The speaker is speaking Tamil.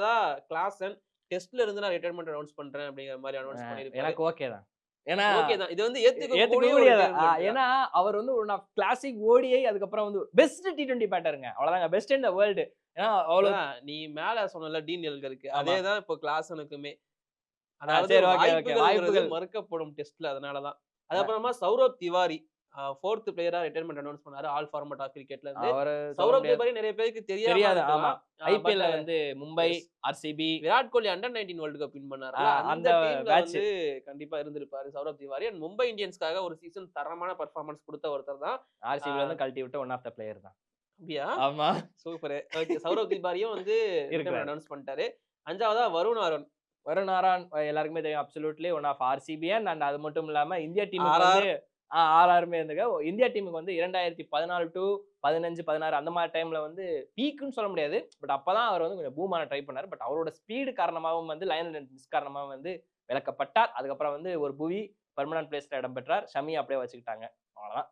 5வதா கிளாசன் டெஸ்ட்ல இருந்து நான் ரிட்டயர்மென்ட் அனௌன்ஸ் பண்றேன் அப்படிங்கிற மாதிரி அனௌன்ஸ் பண்ணியிருப்பாரு. எனக்கு ஓகே தான். ஏன்னா ஓகே தான். இது வந்து ஏத்துக்கக்கூடிய ஒரு ஏத்துக்கக்கூடியது. ரிட்டயர்மென்ட் தான். ஏன்னா அவர் வந்து ஒன் ஆஃப் கிளாசிக் ஓடிஐ அதுக்கப்புறம் வந்து பெஸ்ட் T20 பேட்டருங்க. அவ்வளவுதாங்க. Best in the world. ஏன்னா அவ்வளவு அதான் நீ மேல சொன்னல டீன் எல்கருக்கு. ஆமா. அதே தான் இப்போ கிளாசனுக்குமே. அதாவது சரி ஓகே ஓகே. வாய்ப்புகள்ங்கிறது வாய்ப்புகள் மறுக்கப்படும் டெஸ்ட்ல அதனால தான். அதுக்கப்புறமா சௌரவ் திவாரி 4த் பிளேயரா ரிட்டயர்மென்ட் அனௌன்ஸ் பண்ணாரு. ஆல் ஃபார்மட் ஆஃப் கிரிக்கெட்ல இருந்து. அவரு சொல்ல சௌரவ் முடியாது. திவாரி நெறைய பேருக்கு தெரியாம தெரியாது. ஆமா. இருக்கலாம். பட் ஐபிஎல்ல வந்து Mumbai, S. RCB Virat Kohli under 19 world cup win பண்ணாருல்ல. அந்த அந்த டீம்ல பேட்ச். வந்து கண்டிப்பா இருந்திருப்பாரு சௌரவ் திவாரி. அண்ட் மும்பை இந்தியன்ஸ்க்காக ஒரு சீசன் தரமான பெர்ஃபார்மன்ஸ் குடுத்த ஒருத்தர் தான். ஆ ஆர்சிபில இருந்து கழட்டி விட்ட ஒன் ஆஃப் த பிளேயர் தான். அப்படியா? ஆமா. சூப்பரு. ஓகே. சௌரவ் திவாரியும் வந்து ரிட்டயர்மென்ட் இருக்கிறாரு. அனௌன்ஸ் பண்ணிட்டாரு. 5வதா வருண் ஆரோன். வருண் ஆரான் எல்லாருக்குமே தெரியும். அப்சல்யூட்லி ஒன் ஆஃப் ஆர்சிபியன் அண்ட் அது மட்டும் இல்லாம இந்தியா டீமுக்கு வந்து ஆர்ஆர். ஆர்ஆருமே இருந்துங்க. இந்தியா டீமுக்கு வந்து 2014 டூ 15, 16 அந்த மாரி டைம்ல வந்து பீக்ன்னு சொல்ல முடியாது. பட் அப்பதான் அவர் வந்து கொஞ்சம் பூம் ஆன ட்ரை பண்ணாரு. பட் அவரோட ஸ்பீடு காரணமாகவும் வந்து லயனல் மிஸ் காரணமாகவும் வந்து விலக்கப்பட்டார். அதுக்கப்புறம் வந்து ஒரு புவி பெர்மனன்ட் பிளேஸ்ல இடம் பெற்றார். ஷமிய அப்படியே வச்சுக்கிட்டாங்க. அவ்வளவுதான்.